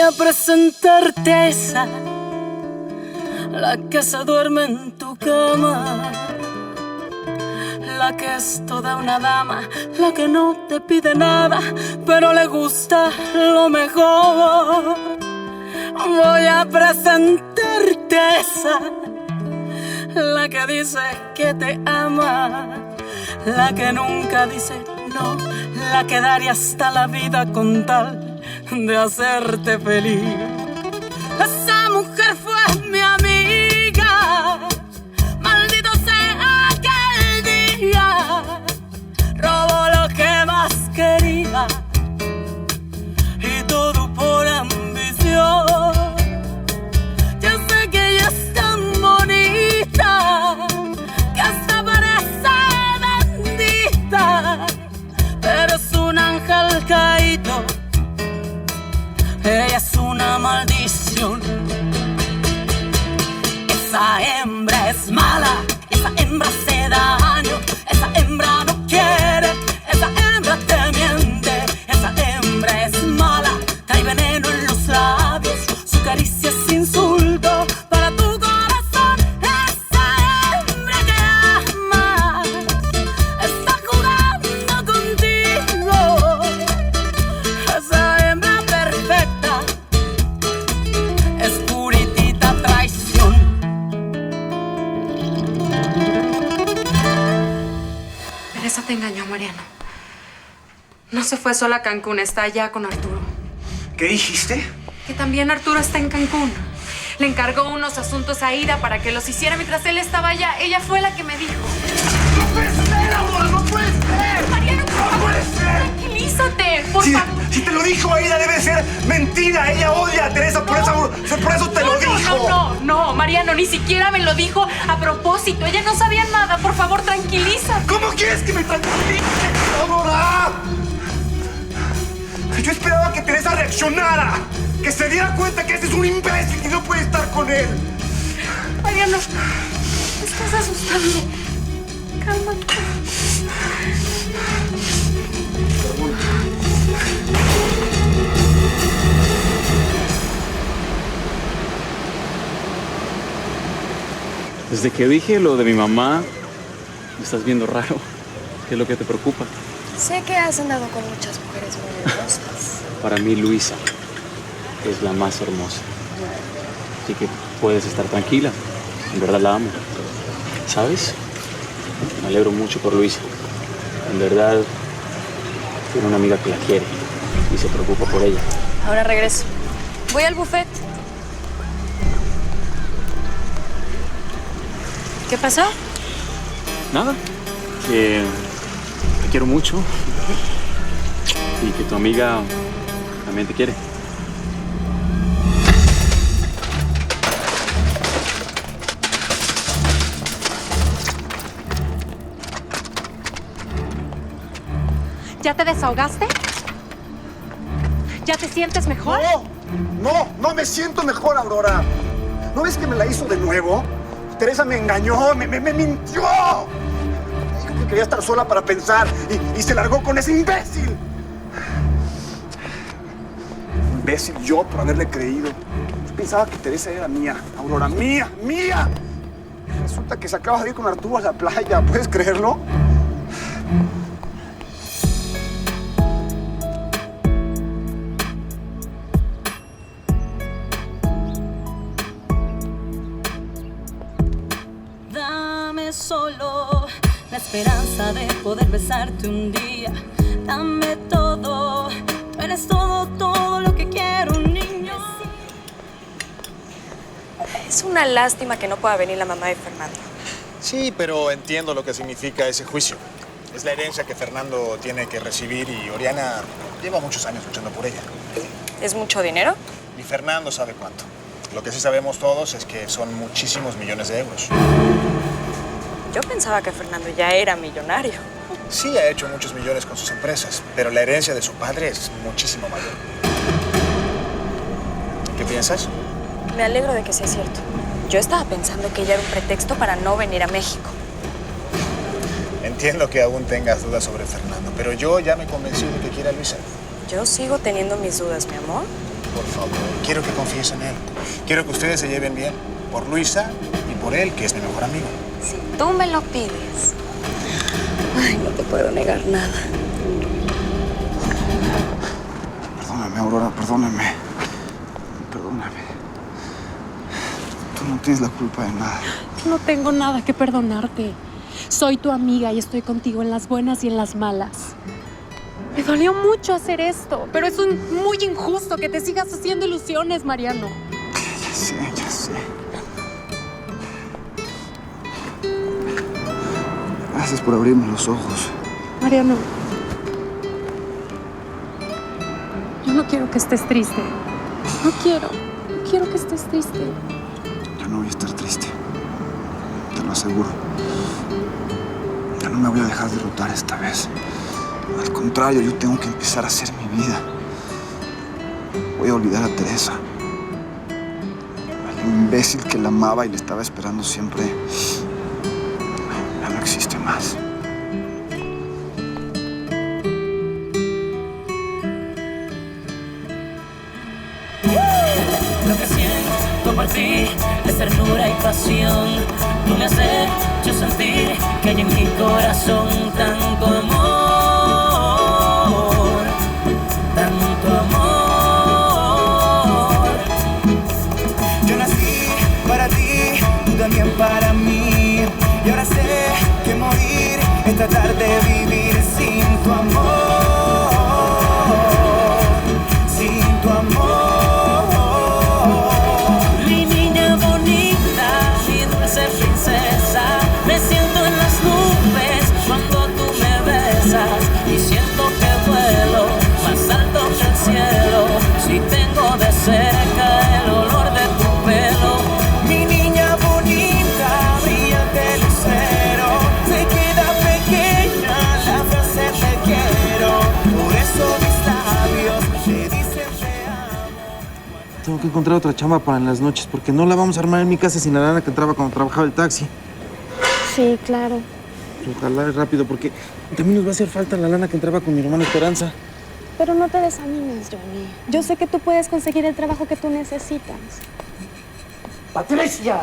a presentarte a esa, la que se duerme en tu cama, la que es toda una dama, la que no te pide nada, pero le gusta lo mejor. Voy a presentarte a esa, la que dice que te ama, la que nunca dice no, la que daría hasta la vida con tal de hacerte feliz. Esa mujer fue mi amiga, maldito sea aquel día, robó lo que más quería y todo por ambición. Yo sé que ella es tan bonita que hasta parece bendita, pero es un ángel caído, ella es una maldición. Esa hembra es mala, esa hembra hace daño, esa hembra no quiere, esa hembra te miente, esa hembra es mala, trae veneno en los labios, su caricia es insulto para tu corazón. Esa hembra que amas está jugando contigo, esa hembra perfecta es puritita traición. Teresa te engañó, Mariano. No se fue sola a Cancún, está allá con Arturo. ¿Qué dijiste? Que también Arturo está en Cancún. Le encargó unos asuntos a Ida para que los hiciera mientras él estaba allá. Ella fue la que me dijo. ¡No puede ser, amor! ¡No puede ser! Mariano, ¡No puede ser! tranquilízate, por favor. Si te lo dijo Aida, debe ser mentira. Ella odia a Teresa, por eso te lo dijo. No, Mariano, ni siquiera me lo dijo a propósito. Ella no sabía nada. Por favor, tranquilízate. ¿Cómo quieres que me tranquilice, Aurora? Yo esperaba que Teresa reaccionara, que se diera cuenta que ese es un imbécil y no puede estar con él. Mariano, me estás asustando. Cálmate. Desde que dije lo de mi mamá, me estás viendo raro. ¿Qué es lo que te preocupa? Sé que has andado con muchas mujeres muy hermosas. Para mí, Luisa es la más hermosa. Así que puedes estar tranquila. En verdad la amo. ¿Sabes? Me alegro mucho por Luisa. En verdad, tiene una amiga que la quiere y se preocupa por ella. Ahora regreso. Voy al buffet. ¿Qué pasó? Nada, que te quiero mucho y que tu amiga también te quiere. ¿Ya te desahogaste? ¿Ya te sientes mejor? No me siento mejor, Aurora. ¿No ves que me la hizo de nuevo? Teresa me engañó, me mintió. Dijo que quería estar sola para pensar y se largó con ese imbécil. Imbécil yo por haberle creído. Yo pensaba que Teresa era mía, Aurora, mía. Resulta que se acaba de ir con Arturo a la playa, ¿puedes creerlo? Solo la esperanza de poder besarte un día. Dame todo, tú eres todo lo que quiero un niño. Es una lástima que no pueda venir la mamá de Fernando. Sí, pero entiendo lo que significa ese juicio. Es la herencia que Fernando tiene que recibir y Oriana lleva muchos años luchando por ella. ¿Es mucho dinero? Y Fernando sabe cuánto. Lo que sí sabemos todos es que son muchísimos millones de euros. Yo pensaba que Fernando ya era millonario. Sí, ha hecho muchos millones con sus empresas, pero la herencia de su padre es muchísimo mayor. ¿Qué piensas? Me alegro de que sea cierto. Yo estaba pensando que ella era un pretexto para no venir a México. Entiendo que aún tengas dudas sobre Fernando, pero yo ya me convencí de que quiere a Luisa. Yo sigo teniendo mis dudas, mi amor. por favor. Quiero que confíes en él. Quiero que ustedes se lleven bien. Por Luisa y por él, que es mi mejor amigo. Si tú me lo pides. Ay, no te puedo negar nada. Perdóname, Aurora, perdóname. Perdóname. Tú no tienes la culpa de nada. No tengo nada que perdonarte. Soy tu amiga y estoy contigo en las buenas y en las malas. Me dolió mucho hacer esto, pero es muy injusto que te sigas haciendo ilusiones, Mariano. Ya sé, ya sé. Gracias por abrirme los ojos. Mariano, yo no quiero que estés triste. No quiero que estés triste. Yo no voy a estar triste. Te lo aseguro. Ya no me voy a dejar derrotar esta vez. Al contrario, yo tengo que empezar a hacer mi vida. Voy a olvidar a Teresa. Al imbécil que la amaba y le estaba esperando siempre. Ya no existe más. Lo que siento por ti es ternura y pasión. Tú me has hecho sentir que hay en mi corazón tanto amor, tanto amor. Yo nací para ti, tú también para mí. Y ahora sé que morir es tratar de vivir sin tu amor, sin tu amor. Princesa, me siento en las nubes cuando tú me besas y siento que vuelo más alto que el cielo. Si tengo de cerca el olor de tu pelo, Mi niña bonita, brillante lucero, se queda pequeña la frase te quiero. Por eso mis labios te dicen te amo. Tengo que encontrar otra chamba para en las noches, porque no la vamos a armar en mi casa sin la lana que entraba cuando trabajaba el taxi. Sí, claro. Ojalá rápido, porque también nos va a hacer falta la lana que entraba con mi hermana Esperanza. Pero no te desanimes, Johnny. Yo sé que tú puedes conseguir el trabajo que tú necesitas. ¡Patricia!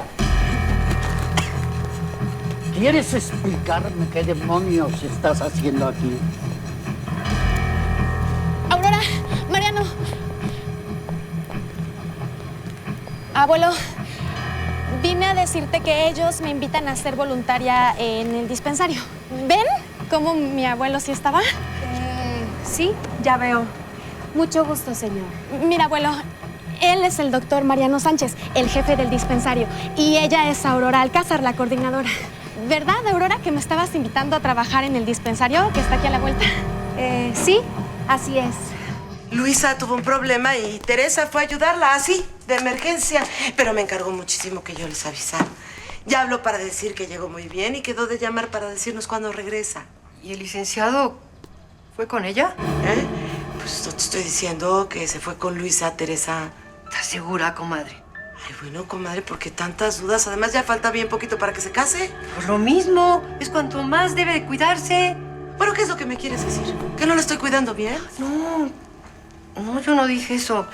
¿Quieres explicarme qué demonios estás haciendo aquí? Aurora, Mariano. Abuelo, vine a decirte que ellos me invitan a ser voluntaria en el dispensario. ¿Ven cómo mi abuelo sí estaba? Sí, ya veo. Mucho gusto, señor. Mira, abuelo, él es el doctor Mariano Sánchez, el jefe del dispensario. Y ella es Aurora Alcázar, la coordinadora. ¿Verdad, Aurora, que me estabas invitando a trabajar en el dispensario que está aquí a la vuelta? Sí, así es. Luisa tuvo un problema y Teresa fue a ayudarla, así, de emergencia. Pero me encargó muchísimo que yo les avisara. Ya habló para decir que llegó muy bien y quedó de llamar para decirnos cuándo regresa. ¿Y el licenciado fue con ella? Pues no te estoy diciendo que se fue con Luisa, Teresa. ¿Estás segura, comadre? Ay, bueno, comadre, ¿por qué tantas dudas? Además, ya falta bien poquito para que se case. Pues lo mismo, es cuanto más debe de cuidarse. Bueno, ¿qué es lo que me quieres decir? ¿Que no la estoy cuidando bien? No, yo no dije eso.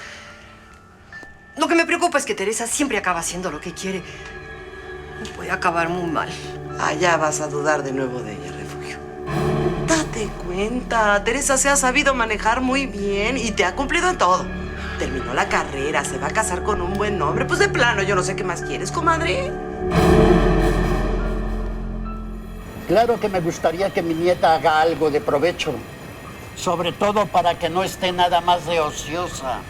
Lo que me preocupa es que Teresa siempre acaba haciendo lo que quiere. Y puede acabar muy mal. Ya vas a dudar de nuevo de ella, Refugio. Date cuenta, Teresa se ha sabido manejar muy bien y te ha cumplido en todo. Terminó la carrera, se va a casar con un buen hombre. Pues de plano, yo no sé qué más quieres, comadre. Claro que me gustaría que mi nieta haga algo de provecho. Sobre todo para que no esté nada más de ociosa.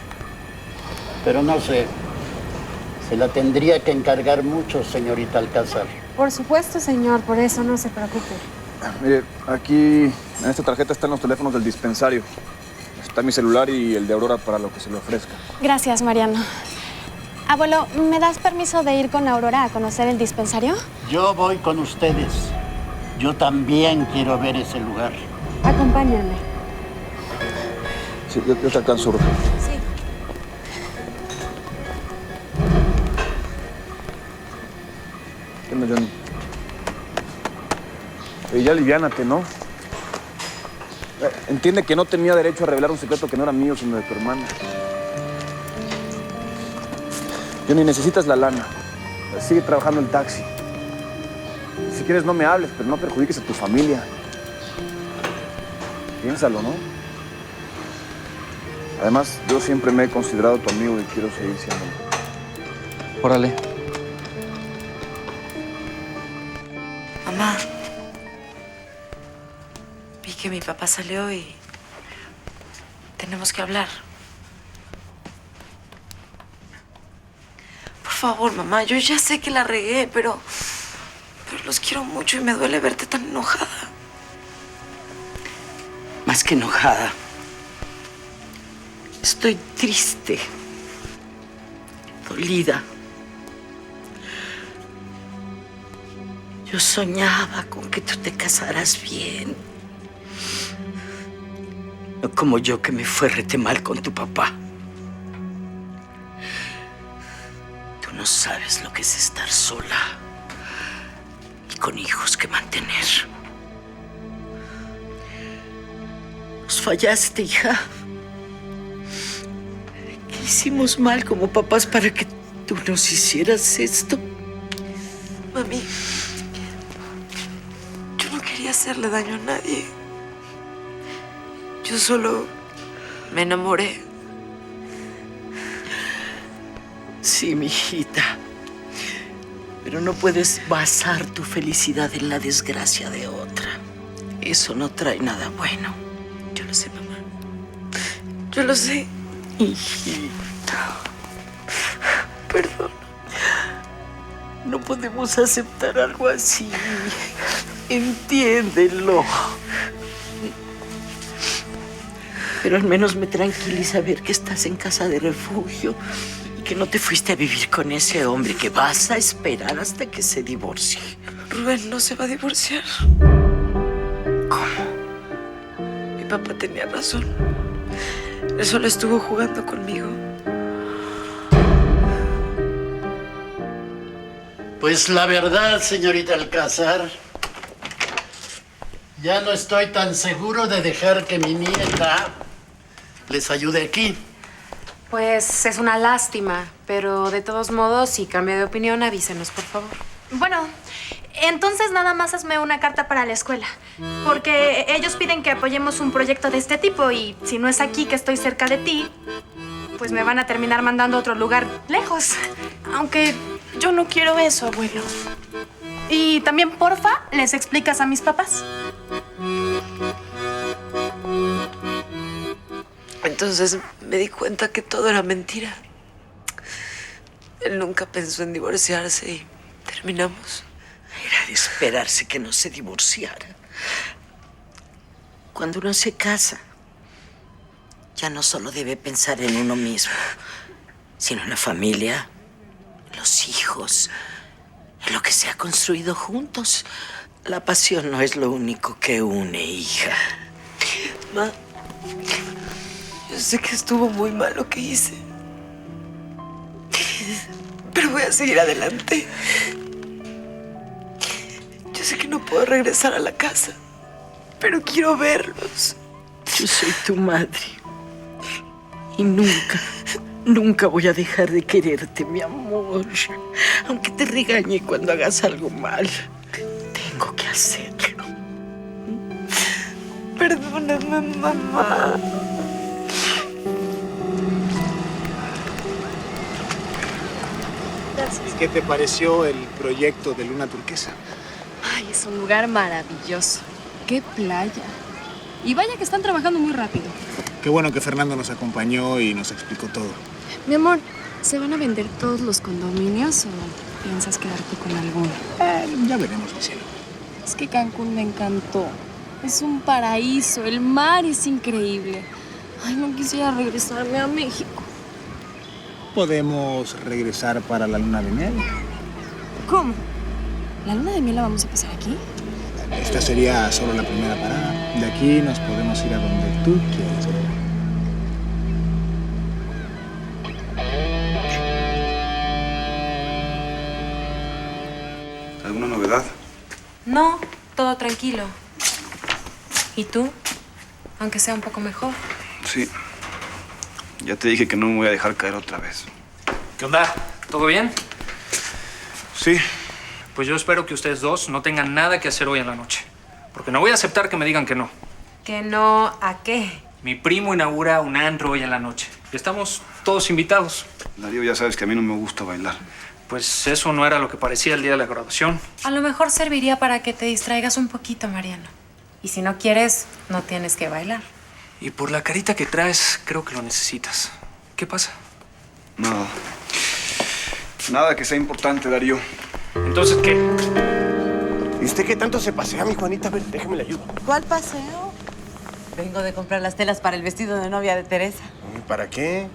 Pero no sé, se la tendría que encargar mucho, señorita Alcázar. Por supuesto, señor, por eso no se preocupe. Mire, aquí en esta tarjeta están los teléfonos del dispensario. Está mi celular y el de Aurora para lo que se le ofrezca. Gracias, Mariano. Abuelo, ¿me das permiso de ir con Aurora a conocer el dispensario? Yo voy con ustedes. Yo también quiero ver ese lugar. Acompáñame. Sí, yo te alcanzo, Aurora. Sí. ¿Qué onda, Johnny? Oye, ya aliviánate, ¿no? Entiende que no tenía derecho a revelar un secreto que no era mío, sino de tu hermana. Yo ni necesitas la lana. Sigue trabajando en taxi. Si quieres no me hables, pero no perjudiques a tu familia. Piénsalo, ¿no? Además, yo siempre me he considerado tu amigo y quiero seguir siéndolo. Órale. Mamá, vi que mi papá salió y tenemos que hablar. Por favor, mamá, yo ya sé que la regué, pero los quiero mucho y me duele verte tan enojada. Más que enojada. Estoy triste. Dolida. Yo soñaba con que tú te casaras bien. No como yo, que me fue rete mal con tu papá. Tú no sabes lo que es estar sola y con hijos que mantener. Nos fallaste, hija. ¿Qué hicimos mal como papás para que tú nos hicieras esto? Mami, yo no quería hacerle daño a nadie. Yo solo me enamoré. Sí, mijita. Pero no puedes basar tu felicidad en la desgracia de otra. Eso no trae nada bueno. Yo lo sé, mamá. Yo lo sé. Hijita. Perdón. No podemos aceptar algo así. Entiéndelo. Pero al menos me tranquiliza ver que estás en casa de refugio y que no te fuiste a vivir con ese hombre, que vas a esperar hasta que se divorcie. Rubén no se va a divorciar. ¿Cómo? Mi papá tenía razón. Él solo estuvo jugando conmigo. Pues la verdad, señorita Alcázar, ya no estoy tan seguro de dejar que mi nieta les ayude aquí. Pues es una lástima, pero de todos modos, si cambia de opinión, avísenos, por favor. Bueno, entonces nada más hazme una carta para la escuela. Porque ellos piden que apoyemos un proyecto de este tipo y si no es aquí que estoy cerca de ti, pues me van a terminar mandando a otro lugar lejos. Aunque yo no quiero eso, abuelo. Y también, porfa, les explicas a mis papás. Entonces me di cuenta que todo era mentira. Él nunca pensó en divorciarse y terminamos. Era de esperarse que no se divorciara. Cuando uno se casa, ya no solo debe pensar en uno mismo, sino en la familia, en los hijos, en lo que se ha construido juntos. La pasión no es lo único que une, hija. Ma, yo sé que estuvo muy mal lo que hice. Pero voy a seguir adelante. Yo sé que no puedo regresar a la casa, pero quiero verlos. Yo soy tu madre. Y nunca voy a dejar de quererte, mi amor. Aunque te regañe cuando hagas algo mal, tengo que hacerlo. Perdóname, mamá. ¿Y qué te pareció el proyecto de Luna Turquesa? Ay, es un lugar maravilloso. ¡Qué playa! Y vaya que están trabajando muy rápido. Qué bueno que Fernando nos acompañó y nos explicó todo. Mi amor, ¿se van a vender todos los condominios o piensas quedarte con alguno? Ya veremos, mi cielo. Es que Cancún me encantó. Es un paraíso, el mar es increíble. Ay, no quisiera regresarme a México. ¿Podemos regresar para la luna de miel? ¿Cómo? ¿La luna de miel la vamos a pasar aquí? Esta sería solo la primera parada. De aquí nos podemos ir a donde tú quieras. ¿Alguna novedad? No, todo tranquilo. ¿Y tú? Aunque sea un poco mejor. Sí. Ya te dije que no me voy a dejar caer otra vez. ¿Qué onda? ¿Todo bien? Sí. Pues yo espero que ustedes dos no tengan nada que hacer hoy en la noche. Porque no voy a aceptar que me digan que no. ¿Que no a qué? Mi primo inaugura un antro hoy en la noche. Y estamos todos invitados. Darío, ya sabes que a mí no me gusta bailar. Pues eso no era lo que parecía el día de la graduación. A lo mejor serviría para que te distraigas un poquito, Mariano. Y si no quieres, no tienes que bailar. Y por la carita que traes, creo que lo necesitas. ¿Qué pasa? Nada. Nada que sea importante, Darío. ¿Entonces qué? ¿Y usted qué tanto se pasea, mi Juanita? A ver, déjeme le ayudo. ¿Cuál paseo? Vengo de comprar las telas para el vestido de novia de Teresa. ¿Para qué?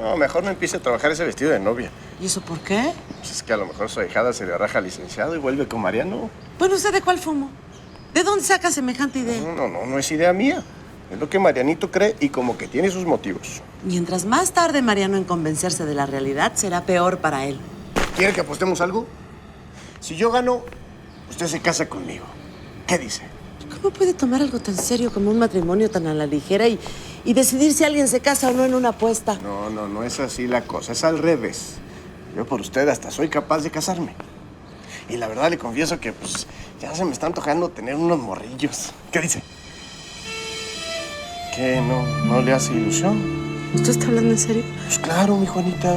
No, mejor no empiece a trabajar ese vestido de novia. ¿Y eso por qué? Pues es que a lo mejor su ahijada se le raja al licenciado y vuelve con Mariano. Bueno, ¿usted de cuál fumo? ¿De dónde saca semejante idea? No es idea mía. Es lo que Marianito cree y como que tiene sus motivos. Mientras más tarde Mariano en convencerse de la realidad, será peor para él. ¿Quiere que apostemos algo? Si yo gano, usted se casa conmigo. ¿Qué dice? ¿Cómo puede tomar algo tan serio como un matrimonio tan a la ligera y decidir si alguien se casa o no en una apuesta? No es así la cosa. Es al revés. Yo por usted hasta soy capaz de casarme. Y la verdad le confieso que pues ya se me está antojando tener unos morrillos. ¿Qué dice? ¿Qué? ¿No le hace ilusión? ¿Usted está hablando en serio? Pues claro, mi Juanita.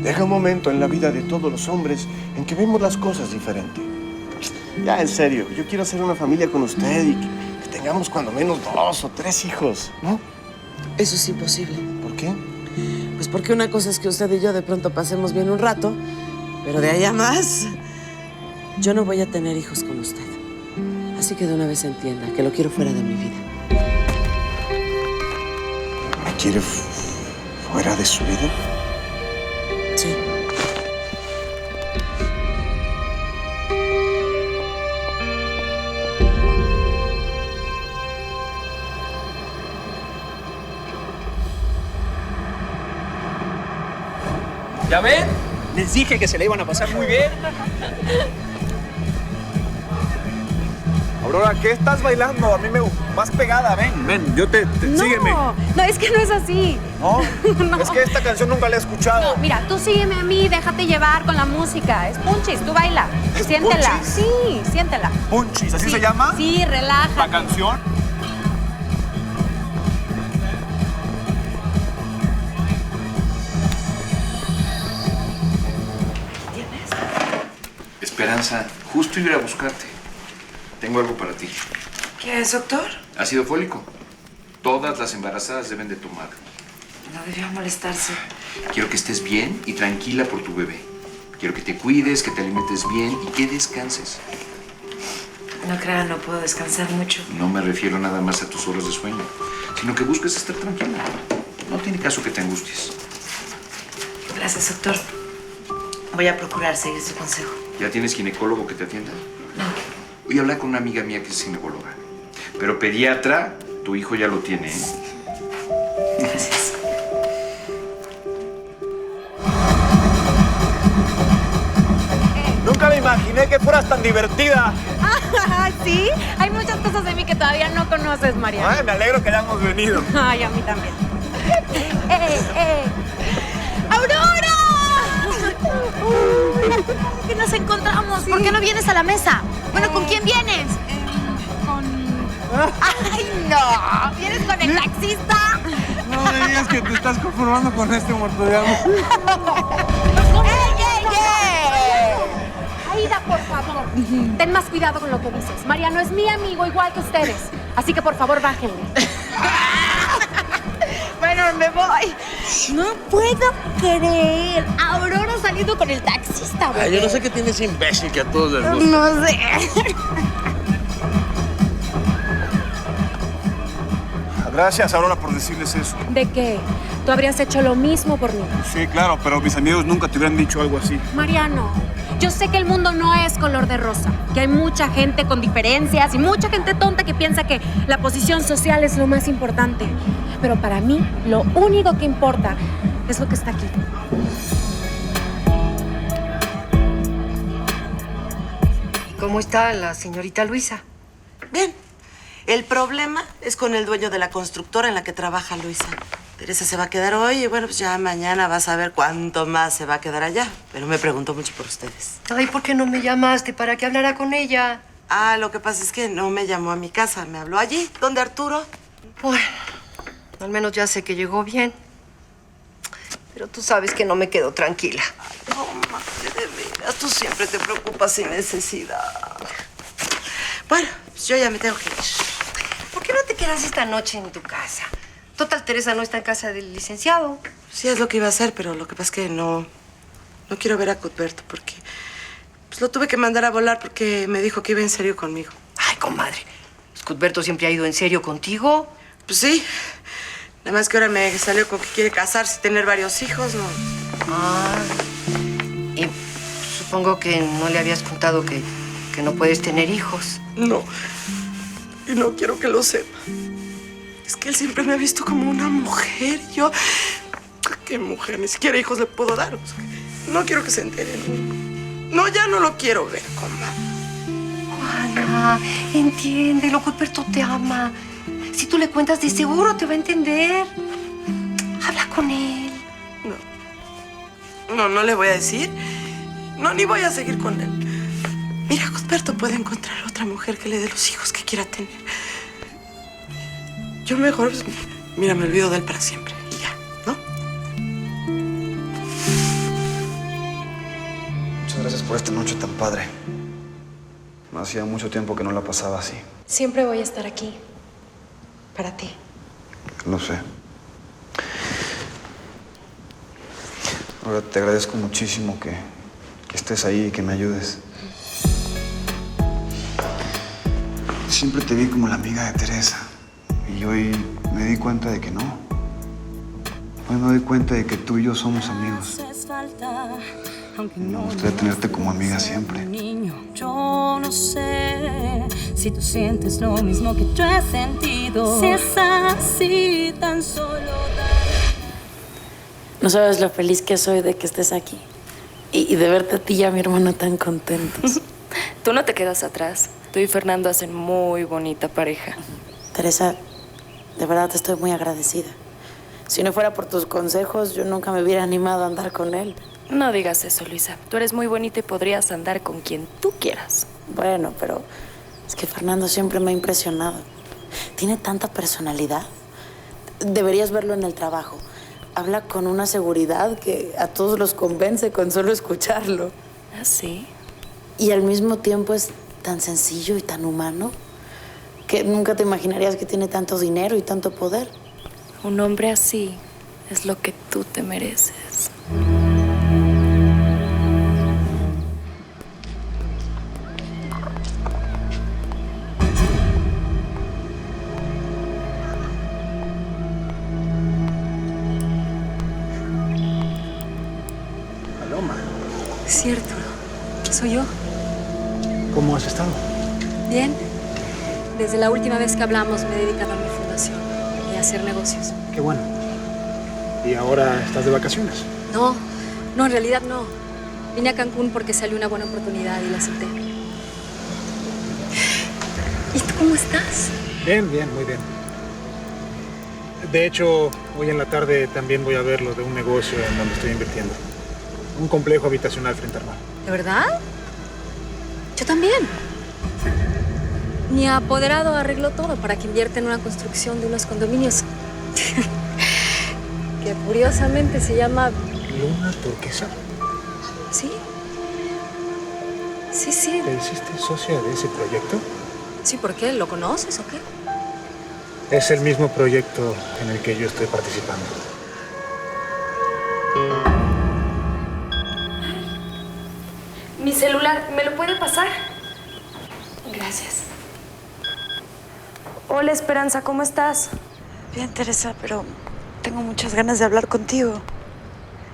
Deja un momento en la vida de todos los hombres en que vemos las cosas diferente. Ya, en serio, yo quiero hacer una familia con usted y que tengamos cuando menos 2 o 3 hijos, ¿no? Eso es imposible. ¿Por qué? Pues porque una cosa es que usted y yo de pronto pasemos bien un rato, pero de allá más, yo no voy a tener hijos con usted. Así que de una vez entienda que lo quiero fuera de mi vida. ¿Me quiere fuera de su vida? Sí. ¿Ya ven? Les dije que se la iban a pasar muy bien. Aurora, ¿qué estás bailando? A mí me... Más pegada, ven, sígueme. No, es que no es así. ¿No? No. Es que esta canción nunca la he escuchado. No, mira, tú sígueme a mí, déjate llevar con la música. Es punchis, tú baila. ¿Es Siéntela. punchis? Sí, siéntela. Punchis, ¿así Sí, se llama? Sí, relájate. ¿La canción? Esperanza, justo iba a ir a buscarte. Tengo algo para ti. ¿Qué es, doctor? Ácido fólico. Todas las embarazadas deben de tomar. No debió molestarse. Quiero que estés bien y tranquila por tu bebé. Quiero que te cuides, que te alimentes bien y que descanses. No crean, no puedo descansar mucho. No me refiero nada más a tus horas de sueño, sino que busques estar tranquila. No tiene caso que te angusties. Gracias, doctor. Voy a procurar seguir su consejo. ¿Ya tienes ginecólogo que te atienda? No. Voy a hablar con una amiga mía que es ginecóloga. Pero pediatra, tu hijo ya lo tiene, ¿eh? Gracias. Nunca me imaginé que fueras tan divertida. ¿Sí? Hay muchas cosas de mí que todavía no conoces, Mariano. Ay, me alegro que hayamos venido. Ay, a mí también. ¡Aurora! Que nos encontramos. ¿Por qué no vienes a la mesa? Bueno, ¿con quién vienes? ¡Ay, no! ¿Vienes con el taxista? No me digas que te estás conformando con este muerto de hambre. Aida, por favor, ten más cuidado con lo que dices. Mariano es mi amigo igual que ustedes. Así que, por favor, bájenle. Bueno, me voy. No puedo creer. Aurora saliendo con el taxista, güey. Ay, yo no sé qué tiene ese imbécil que a todos les gusta. No sé. Gracias, Aurora, por decirles eso. ¿De qué? Tú habrías hecho lo mismo por mí. Sí, claro, pero mis amigos nunca te hubieran dicho algo así. Mariano, yo sé que el mundo no es color de rosa, que hay mucha gente con diferencias y mucha gente tonta que piensa que la posición social es lo más importante. Pero para mí, lo único que importa es lo que está aquí. ¿Y cómo está la señorita Luisa? Bien. El problema es con el dueño de la constructora en la que trabaja Luisa. Teresa se va a quedar hoy y bueno, pues ya mañana vas a ver cuánto más se va a quedar allá. Pero me pregunto mucho por ustedes. Ay, ¿por qué no me llamaste para que hablara con ella? Ah, lo que pasa es que no me llamó a mi casa, me habló allí, donde Arturo. Bueno, al menos ya sé que llegó bien. Pero tú sabes que no me quedo tranquila. No, madre, de veras, tú siempre te preocupas sin necesidad. Bueno, pues yo ya me tengo que ir. ¿Por qué no te quedas esta noche en tu casa? Total, Teresa no está en casa del licenciado. Sí, es lo que iba a hacer, pero lo que pasa es que no quiero ver a Cuthberto porque pues lo tuve que mandar a volar porque me dijo que iba en serio conmigo. Ay, comadre, pues Cuthberto siempre ha ido en serio contigo. Pues sí. Nada más que ahora me salió con que quiere casarse y tener varios hijos, ¿no? Ah, y supongo que no le habías contado que no puedes tener hijos. No, y no quiero que lo sepa. Es que él siempre me ha visto como una mujer. Yo, ¿qué mujer? Ni siquiera hijos le puedo dar. No quiero que se enteren. No, ya no lo quiero ver, comadre. Juana, entiéndelo, Cuthberto te ama. Si tú le cuentas, de seguro te va a entender. Habla con él. No le voy a decir. No, ni voy a seguir con él. Mira, Cuthberto puede encontrar otra mujer que le dé los hijos que quiera tener. Yo mejor, pues, mira, me olvido de él para siempre. Y ya, ¿no? Muchas gracias por esta noche tan padre. Hacía mucho tiempo que no la pasaba así. Siempre voy a estar aquí. Para ti. Lo sé. Ahora te agradezco muchísimo que estés ahí y que me ayudes. Siempre te vi como la amiga de Teresa. Y hoy me di cuenta de que no. Hoy me doy cuenta de que tú y yo somos amigos. Me gustaría tenerte como amiga siempre. Yo no sé si tú sientes lo mismo que yo he sentido. Si es así, tan solo. No sabes lo feliz que soy de que estés aquí. Y de verte a ti y a mi hermano tan contentos. Tú no te quedas atrás. Tú y Fernando hacen muy bonita pareja. Teresa, de verdad te estoy muy agradecida. Si no fuera por tus consejos, yo nunca me hubiera animado a andar con él. No digas eso, Luisa. Tú eres muy bonita y podrías andar con quien tú quieras. Bueno, pero es que Fernando siempre me ha impresionado. Tiene tanta personalidad. Deberías verlo en el trabajo. Habla con una seguridad que a todos los convence con solo escucharlo. ¿Ah, sí? Y al mismo tiempo es tan sencillo y tan humano que nunca te imaginarías que tiene tanto dinero y tanto poder. Un hombre así es lo que tú te mereces. Paloma. Sí, Arturo. Soy yo. ¿Cómo has estado? Bien. Desde la última vez que hablamos me he dedicado a mi fundación y a hacer negocios. Qué bueno. ¿Y ahora estás de vacaciones? No, en realidad no. Vine a Cancún porque salió una buena oportunidad y la acepté. ¿Y tú cómo estás? Bien, muy bien. De hecho, hoy en la tarde también voy a ver lo de un negocio en donde estoy invirtiendo. Un complejo habitacional frente al mar. ¿De verdad? Yo también. Mi apoderado arregló todo para que invierta en una construcción de unos condominios que curiosamente se llama... ¿Luna Turquesa? ¿Sí? Sí. ¿Te hiciste socia de ese proyecto? Sí, ¿por qué? ¿Lo conoces o qué? Es el mismo proyecto en el que yo estoy participando. Mi celular, ¿me lo puede pasar? Gracias. Hola, Esperanza, ¿cómo estás? Bien, Teresa, pero tengo muchas ganas de hablar contigo.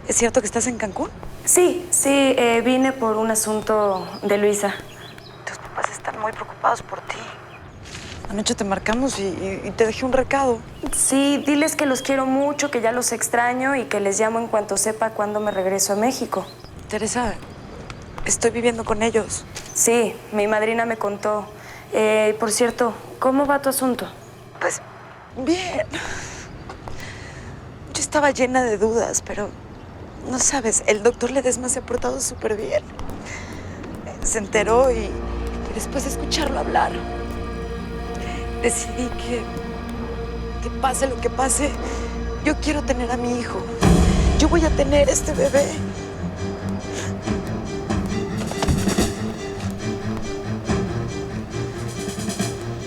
¿Es cierto que estás en Cancún? Sí, vine por un asunto de Luisa. Tus papás están muy preocupados por ti. Anoche te marcamos y te dejé un recado. Sí, diles que los quiero mucho, que ya los extraño y que les llamo en cuanto sepa cuándo me regreso a México. Teresa, estoy viviendo con ellos. Sí, mi madrina me contó. Por cierto, ¿cómo va tu asunto? Pues, bien. estaba llena de dudas, pero no sabes, el doctor Ledesma se ha portado súper bien. Se enteró y después de escucharlo hablar, decidí que pase lo que pase, yo quiero tener a mi hijo. Yo voy a tener este bebé.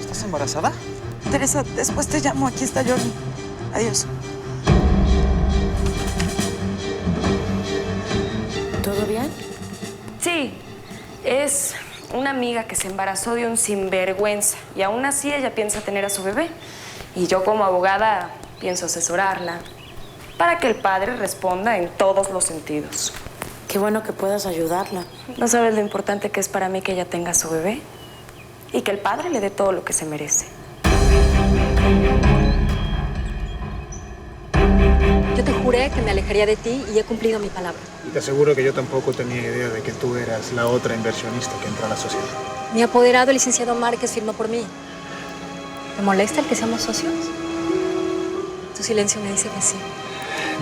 ¿Estás embarazada? Teresa, después te llamo. Aquí está Johnny. Adiós. ¿Todo bien? Sí, es una amiga que se embarazó de un sinvergüenza y aún así ella piensa tener a su bebé. Y yo como abogada pienso asesorarla para que el padre responda en todos los sentidos. Qué bueno que puedas ayudarla. ¿No sabes lo importante que es para mí que ella tenga a su bebé? Y que el padre le dé todo lo que se merece. Yo te juré que me alejaría de ti y he cumplido mi palabra. Y te aseguro que yo tampoco tenía idea de que tú eras la otra inversionista que entró a la sociedad. Mi apoderado, el licenciado Márquez, firmó por mí. ¿Te molesta el que seamos socios? Tu silencio me dice que sí.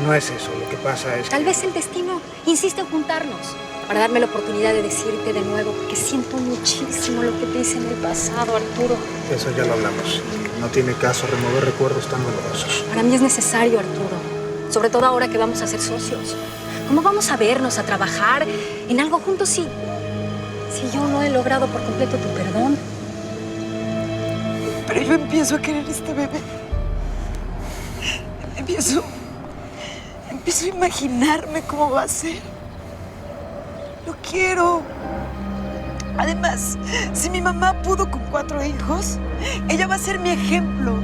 No es eso, lo que pasa es Tal vez el destino insiste en juntarnos para darme la oportunidad de decirte de nuevo que siento muchísimo lo que te hice en el pasado, Arturo. Eso ya lo hablamos. No tiene caso remover recuerdos tan dolorosos. Para mí es necesario, Arturo. Sobre todo ahora que vamos a ser socios. ¿Cómo vamos a vernos, a trabajar en algo juntos si yo no he logrado por completo tu perdón? Pero yo empiezo a querer este bebé. Empiezo a imaginarme cómo va a ser. Lo quiero. Además, si mi mamá pudo con 4 hijos, ella va a ser mi ejemplo.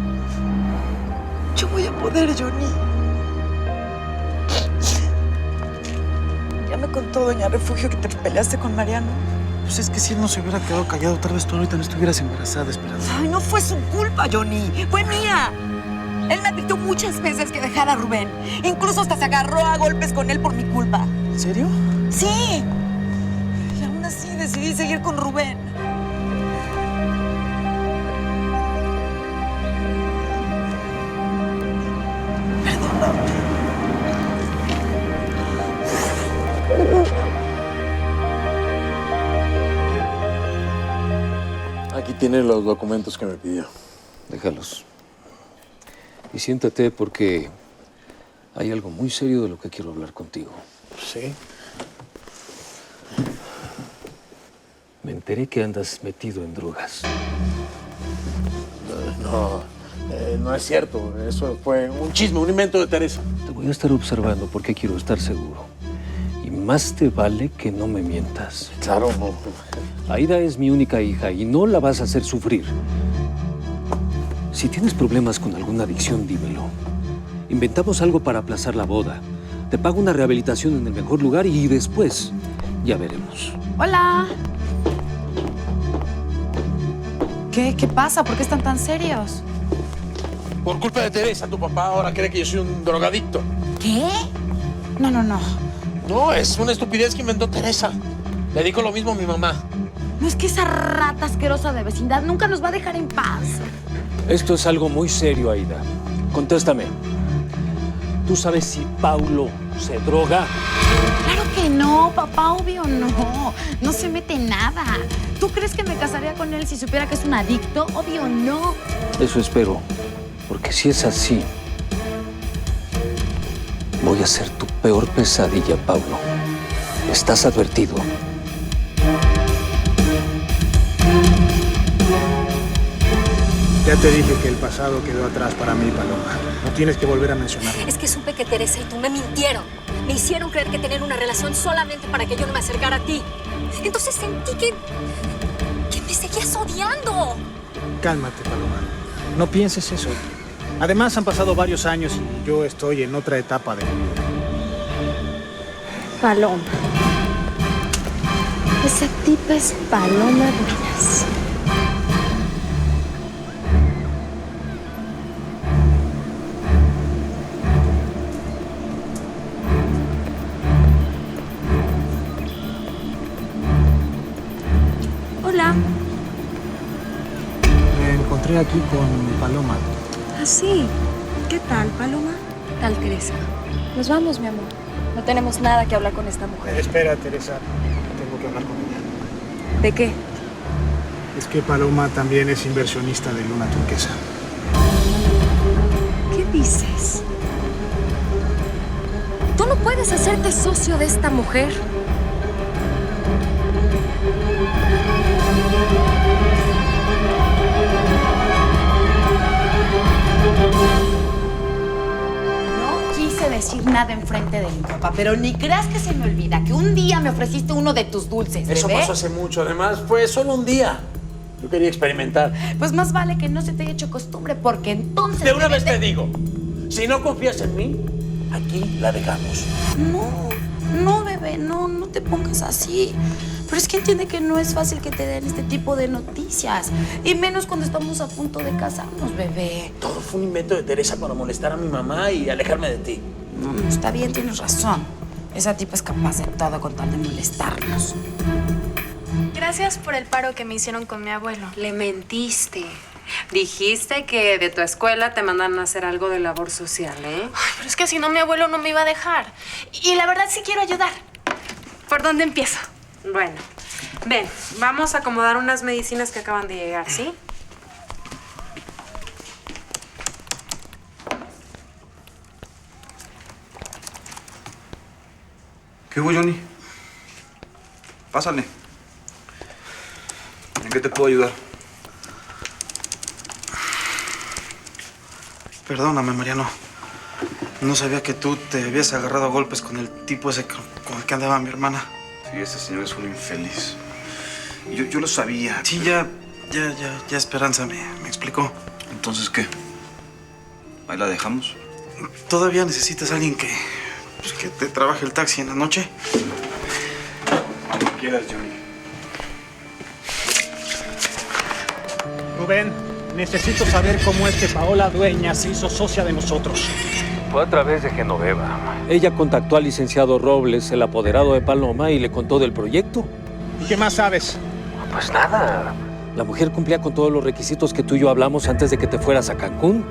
Yo voy a poder, Johnny. Ya me contó doña Refugio que te peleaste con Mariano. Pues es que si él no se hubiera quedado callado, tal vez tú ahorita no estuvieras embarazada, Esperanza. Ay, no fue su culpa, Johnny. Fue mía. Él me advirtió muchas veces que dejara a Rubén. Incluso hasta se agarró a golpes con él por mi culpa. ¿En serio? Sí. Y aún así decidí seguir con Rubén. Perdóname. Aquí tiene los documentos que me pidió. Déjalos. Y siéntate porque hay algo muy serio de lo que quiero hablar contigo. ¿Sí? Me enteré que andas metido en drogas. No es cierto. Eso fue un chisme, un invento de Teresa. Te voy a estar observando porque quiero estar seguro. Y más te vale que no me mientas. Claro, no. Aida es mi única hija y no la vas a hacer sufrir. Si tienes problemas con alguna adicción, dímelo. Inventamos algo para aplazar la boda. Te pago una rehabilitación en el mejor lugar y después ya veremos. Hola. ¿Qué pasa? ¿Por qué están tan serios? Por culpa de Teresa, tu papá ahora cree que yo soy un drogadicto. ¿Qué? No. No, es una estupidez que inventó Teresa. Le dijo lo mismo a mi mamá. No es que esa rata asquerosa de vecindad nunca nos va a dejar en paz. Esto es algo muy serio, Aida. Contéstame. ¿Tú sabes si Paulo se droga? Claro que no, papá, obvio no. No se mete nada. ¿Tú crees que me casaría con él si supiera que es un adicto? Obvio no. Eso espero. Porque si es así, voy a ser tu peor pesadilla, Paulo. Estás advertido. Ya te dije que el pasado quedó atrás para mí, Paloma. No tienes que volver a mencionarlo. Es que supe que Teresa y tú me mintieron. Me hicieron creer que tenían una relación solamente para que yo no me acercara a ti. Entonces sentí que me seguías odiando. Cálmate, Paloma. No pienses eso. Además, han pasado varios años y yo estoy en otra etapa de mi vida. Paloma. Esa tipa es Paloma Dueñas. Hola. Me encontré aquí con Paloma. ¿Ah, sí? ¿Qué tal, Paloma? tal, Teresa? Nos vamos, mi amor. No tenemos nada que hablar con esta mujer. Espera, Teresa. Tengo que hablar con ella. ¿De qué? Es que Paloma también es inversionista de Luna Turquesa. ¿Qué dices? Tú no puedes hacerte socio de esta mujer. No quise decir nada enfrente de mi papá, pero ni creas que se me olvida que un día me ofreciste uno de tus dulces, Eso bebé. pasó hace mucho. Además, fue solo un día. Yo quería experimentar. Pues más vale que no se te haya hecho costumbre, porque entonces... De una vez te digo, si no confías en mí, aquí la dejamos. No, bebé, no te pongas así. Pero es que entiende que no es fácil que te den este tipo de noticias. Y menos cuando estamos a punto de casarnos, bebé. Todo fue un invento de Teresa para molestar a mi mamá y alejarme de ti. No, está bien, tienes razón. Esa tipa es capaz de todo con tal de molestarnos. Gracias por el paro que me hicieron con mi abuelo. Le mentiste. Dijiste que de tu escuela te mandaron a hacer algo de labor social, ¿eh? Ay, pero es que si no, mi abuelo no me iba a dejar. Y la verdad sí quiero ayudar. ¿Por dónde empiezo? Bueno, ven, vamos a acomodar unas medicinas que acaban de llegar, ¿sí? ¿Qué hubo, Johnny? Pásale. ¿En qué te puedo ayudar? Perdóname, Mariano. No sabía que tú te habías agarrado a golpes con el tipo ese con el que andaba mi hermana. Sí, ese señor es un infeliz. Yo lo sabía. Sí, ya Esperanza me explicó. ¿Entonces qué? ¿Ahí la dejamos? ¿Todavía necesitas a alguien que te trabaje el taxi en la noche? Como quieras, Johnny. Rubén, necesito saber cómo es que Paola Dueñas se hizo socia de nosotros. Fue a través de Genoveva. Ella contactó al licenciado Robles, el apoderado de Paloma, y le contó del proyecto. ¿Y qué más sabes? Pues nada. La mujer cumplía con todos los requisitos que tú y yo hablamos antes de que te fueras a Cancún.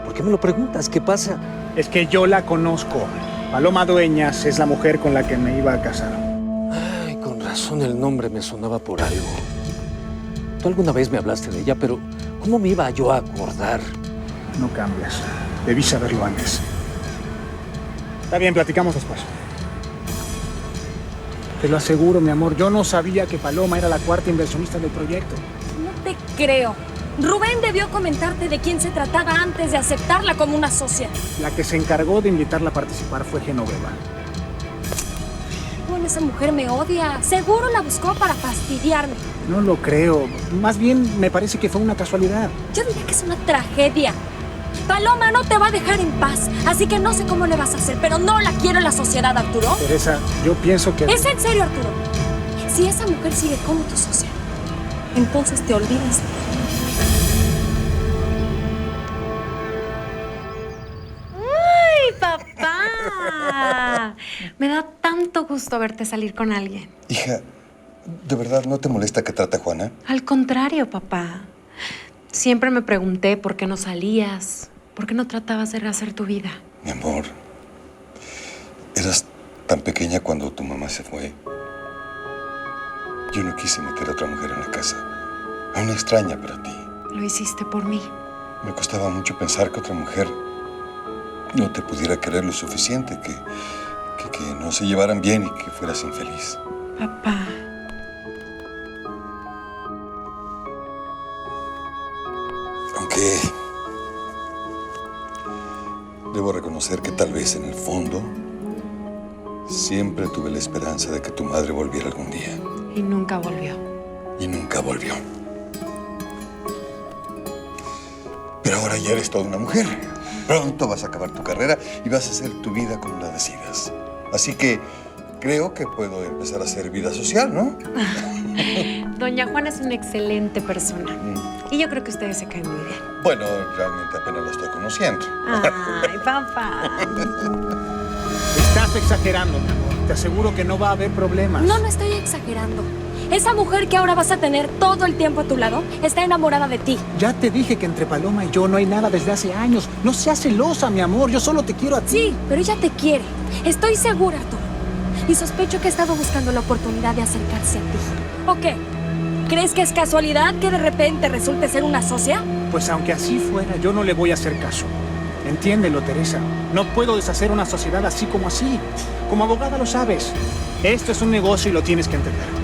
¿Por qué me lo preguntas? ¿Qué pasa? Es que yo la conozco. Paloma Dueñas es la mujer con la que me iba a casar. Ay, con razón el nombre me sonaba por algo. Tú alguna vez me hablaste de ella, pero ¿cómo me iba yo a acordar? No cambias. Debí saberlo antes. Está bien, platicamos después. Te lo aseguro, mi amor, yo no sabía que Paloma era la cuarta inversionista del proyecto. No te creo. Rubén debió comentarte de quién se trataba antes de aceptarla como una socia. La que se encargó de invitarla a participar fue Genoveva. Bueno, esa mujer me odia. Seguro la buscó para fastidiarme. No lo creo. Más bien me parece que fue una casualidad. Yo diría que es una tragedia. Paloma no te va a dejar en paz, así que no sé cómo le vas a hacer, pero no la quiero en la sociedad, Arturo. Teresa, yo pienso que... ¿Es en serio, Arturo? Si esa mujer sigue como tu socia, entonces te olvidas. ¡Ay, papá! Me da tanto gusto verte salir con alguien. Hija, ¿de verdad no te molesta que trate a Juana? Al contrario, papá. Siempre me pregunté por qué no salías, por qué no tratabas de rehacer tu vida. Mi amor, eras tan pequeña cuando tu mamá se fue. Yo no quise meter a otra mujer en la casa, a una extraña para ti. Lo hiciste por mí. Me costaba mucho pensar que otra mujer no te pudiera querer lo suficiente, que no se llevaran bien y que fueras infeliz. Papá. Aunque debo reconocer que tal vez en el fondo siempre tuve la esperanza de que tu madre volviera algún día. Y nunca volvió. Y nunca volvió. Pero ahora ya eres toda una mujer. Pronto vas a acabar tu carrera y vas a hacer tu vida como la decidas. Así que creo que puedo empezar a hacer vida social, ¿no? Doña Juana es una excelente persona. Y yo creo que ustedes se caen muy bien. Bueno, realmente apenas la estoy conociendo. Ay, papá. Estás exagerando, mi amor. Te aseguro que no va a haber problemas. No estoy exagerando. Esa mujer que ahora vas a tener todo el tiempo a tu lado está enamorada de ti. Ya te dije que entre Paloma y yo no hay nada desde hace años. No seas celosa, mi amor. Yo solo te quiero a ti. Sí, pero ella te quiere. Estoy segura, Arturo. Y sospecho que ha estado buscando la oportunidad de acercarse a ti. ¿O qué? ¿Crees que es casualidad que de repente resulte ser una socia? Pues aunque así fuera, yo no le voy a hacer caso. Entiéndelo, Teresa. No puedo deshacer una sociedad así como así. Como abogada lo sabes. Esto es un negocio y lo tienes que entender.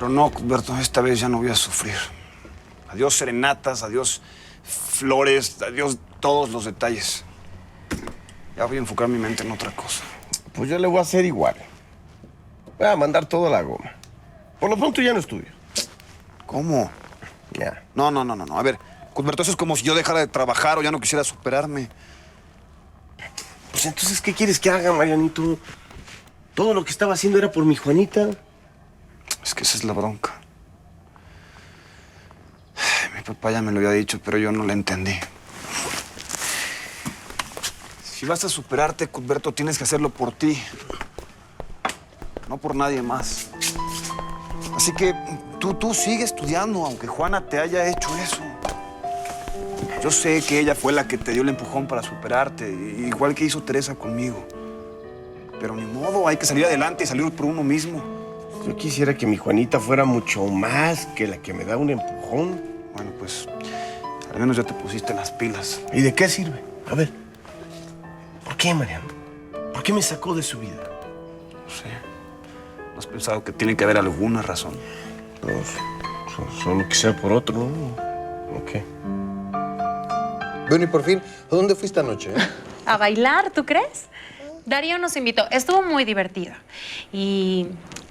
No, Cuthberto, esta vez ya no voy a sufrir. Adiós serenatas, adiós flores, adiós todos los detalles. Ya voy a enfocar mi mente en otra cosa. Pues yo le voy a hacer igual. Voy a mandar todo a la goma. Por lo pronto ya no estudio. ¿Cómo? Ya. No. A ver, Cuthberto, eso es como si yo dejara de trabajar o ya no quisiera superarme. Pues entonces, ¿qué quieres que haga, Marianito? Todo lo que estaba haciendo era por mi Juanita. Es que esa es la bronca. Mi papá ya me lo había dicho, pero yo no le entendí. Si vas a superarte, Cuthberto, tienes que hacerlo por ti. No por nadie más. Así que tú sigue estudiando, aunque Juana te haya hecho eso. Yo sé que ella fue la que te dio el empujón para superarte, igual que hizo Teresa conmigo. Pero ni modo, hay que salir adelante y salir por uno mismo. Yo quisiera que mi Juanita fuera mucho más que la que me da un empujón. Bueno, pues, al menos ya te pusiste las pilas. ¿Y de qué sirve? A ver, ¿por qué, Mariano? ¿Por qué me sacó de su vida? No sé. ¿No has pensado que tiene que haber alguna razón? No, solo que sea por otro, ¿no? ¿O qué? Bueno, y por fin, ¿a dónde fuiste anoche? A bailar, ¿tú crees? Darío nos invitó. Estuvo muy divertido. Y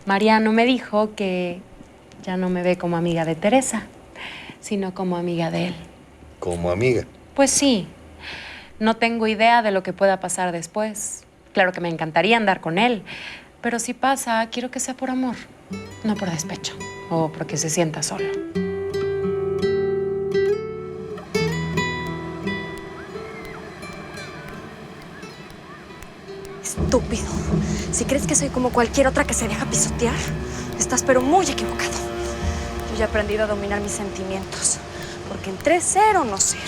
Mariano me dijo que ya no me ve como amiga de Teresa, sino como amiga de él. ¿Como amiga? Pues sí. No tengo idea de lo que pueda pasar después. Claro que me encantaría andar con él, pero si pasa, quiero que sea por amor, no por despecho o porque se sienta solo. Estúpido. Si crees que soy como cualquier otra que se deja pisotear, estás pero muy equivocado. Yo ya he aprendido a dominar mis sentimientos, porque entre ser o no ser,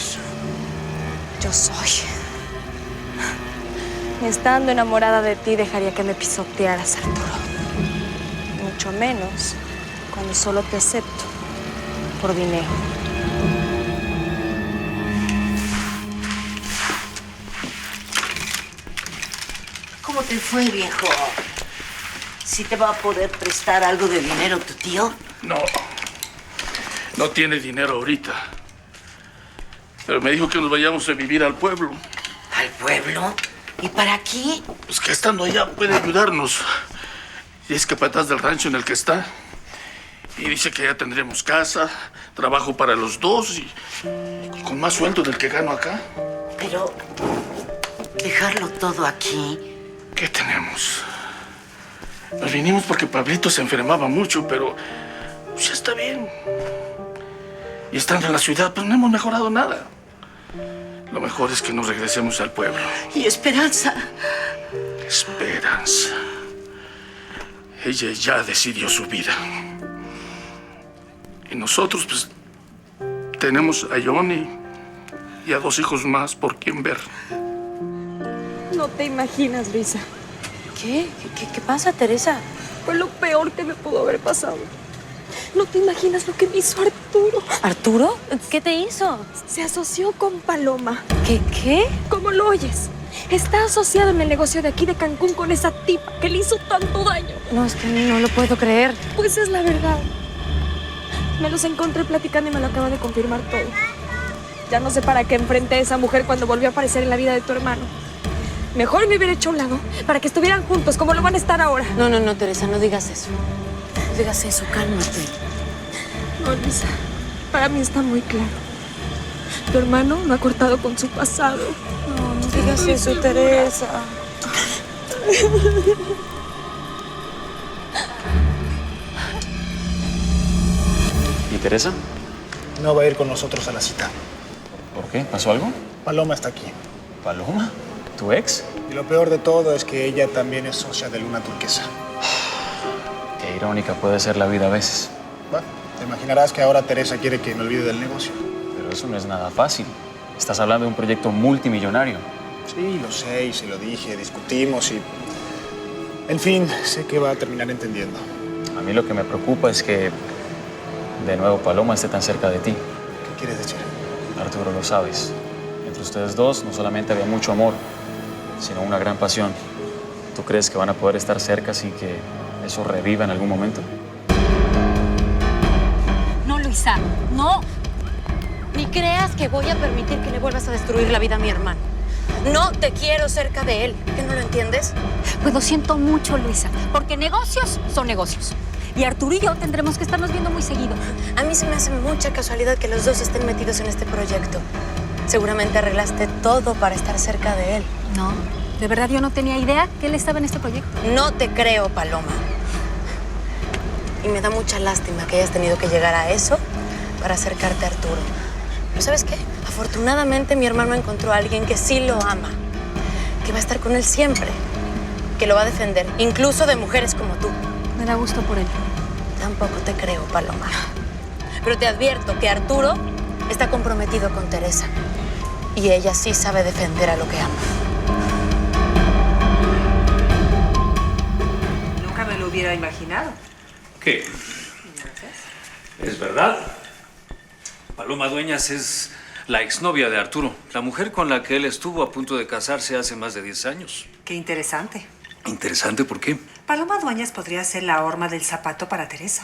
yo soy. Ni estando enamorada de ti dejaría que me pisotearas, Arturo. Mucho menos cuando solo te acepto por dinero. ¿Cómo te fue, viejo? ¿Sí te va a poder prestar algo de dinero tu tío? No tiene dinero ahorita. Pero me dijo que nos vayamos a vivir al pueblo. ¿Al pueblo? ¿Y para qué? Pues que estando allá puede ayudarnos. Y es capataz del rancho en el que está. Y dice que ya tendremos casa, trabajo para los dos y con más sueldo del que gano acá. Pero dejarlo todo aquí. ¿Qué tenemos? Nos vinimos porque Pablito se enfermaba mucho, pero pues ya está bien. Y estando en la ciudad, pues no hemos mejorado nada. Lo mejor es que nos regresemos al pueblo. ¿Y Esperanza? Esperanza. Ella ya decidió su vida. Y nosotros, pues, tenemos a Johnny y a 2 hijos más por quien ver. No te imaginas, Luisa. ¿Qué pasa, Teresa? Fue lo peor que me pudo haber pasado. No te imaginas lo que me hizo Arturo. ¿Arturo? ¿Qué te hizo? Se asoció con Paloma. ¿Qué? ¿Cómo lo oyes? Está asociado en el negocio de aquí de Cancún con esa tipa que le hizo tanto daño. No, es que no lo puedo creer. Pues es la verdad. Me los encontré platicando y me lo acaba de confirmar todo. Ya no sé para qué enfrenté a esa mujer cuando volvió a aparecer en la vida de tu hermano. Mejor me hubiera hecho a un lado para que estuvieran juntos como lo van a estar ahora. No, Teresa, no digas eso. No digas eso, cálmate. No, Luisa, para mí está muy claro. Tu hermano no ha cortado con su pasado. No digas eso, Teresa. ¿Y Teresa? no va a ir con nosotros a la cita. ¿Por qué? ¿Pasó algo? Paloma está aquí. ¿Paloma? ¿Tu ex? Y lo peor de todo es que ella también es socia de Luna Turquesa. Qué irónica puede ser la vida a veces. Bueno, te imaginarás que ahora Teresa quiere que me olvide del negocio. Pero eso no es nada fácil. Estás hablando de un proyecto multimillonario. Sí, lo sé y se lo dije, discutimos y... En fin, sé que va a terminar entendiendo. A mí lo que me preocupa es que de nuevo Paloma esté tan cerca de ti. ¿Qué quieres decir? Arturo, lo sabes. Entre ustedes dos no solamente había mucho amor, sino una gran pasión. ¿Tú crees que van a poder estar cerca sin que eso reviva en algún momento? No, Luisa, no. Ni creas que voy a permitir que le vuelvas a destruir la vida a mi hermano. No te quiero cerca de él. ¿Qué no lo entiendes? Pues lo siento mucho, Luisa, porque negocios son negocios. Y Arturo y yo tendremos que estarnos viendo muy seguido. A mí se me hace mucha casualidad que los dos estén metidos en este proyecto. Seguramente arreglaste todo para estar cerca de él. No, de verdad yo no tenía idea que él estaba en este proyecto. No te creo, Paloma. Y me da mucha lástima que hayas tenido que llegar a eso para acercarte a Arturo. Pero ¿sabes qué? Afortunadamente mi hermano encontró a alguien que sí lo ama, que va a estar con él siempre, que lo va a defender, incluso de mujeres como tú. Me da gusto por él. Tampoco te creo, Paloma. Pero te advierto que Arturo está comprometido con Teresa y ella sí sabe defender a lo que ama. Nunca me lo hubiera imaginado. ¿Qué? ¿Es verdad? Paloma Dueñas es la exnovia de Arturo, la mujer con la que él estuvo a punto de casarse hace más de 10 años. Qué interesante. ¿Interesante por qué? Paloma Dueñas podría ser la horma del zapato para Teresa.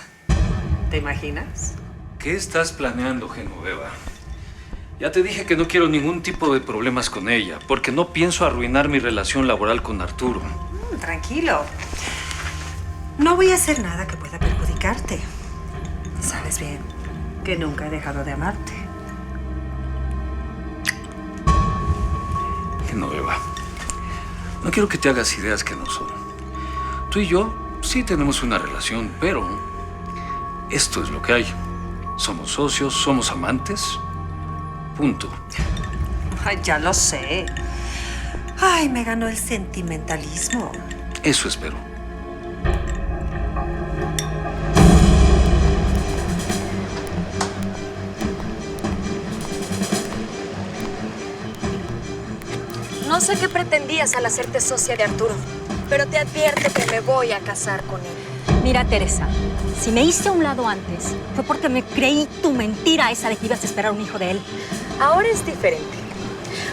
¿Te imaginas? ¿Qué estás planeando, Genoveva? Ya te dije que no quiero ningún tipo de problemas con ella, porque no pienso arruinar mi relación laboral con Arturo. Tranquilo. No voy a hacer nada que pueda perjudicarte. Sabes bien que nunca he dejado de amarte. Genoveva, no quiero que te hagas ideas que no son. Tú y yo sí tenemos una relación, pero esto es lo que hay. Somos socios, somos amantes. Punto. Ay, ya lo sé. Ay, me ganó el sentimentalismo. Eso espero. No sé qué pretendías al hacerte socia de Arturo, pero te advierto que me voy a casar con él. Mira, Teresa, si me hice a un lado antes, fue porque me creí tu mentira esa de que ibas a esperar un hijo de él. Ahora es diferente.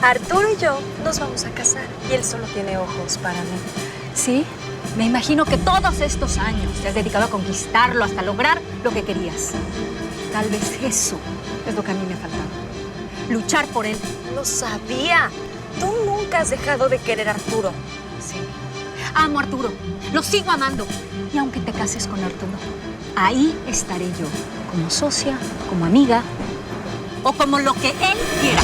Arturo y yo nos vamos a casar y él solo tiene ojos para mí. Sí, me imagino que todos estos años te has dedicado a conquistarlo hasta lograr lo que querías. Tal vez eso es lo que a mí me faltaba. Luchar por él. Lo sabía. Tú nunca has dejado de querer a Arturo. Sí. Amo a Arturo. Lo sigo amando. Y aunque te cases con Arturo, ahí estaré yo, como socia, como amiga o como lo que él quiera.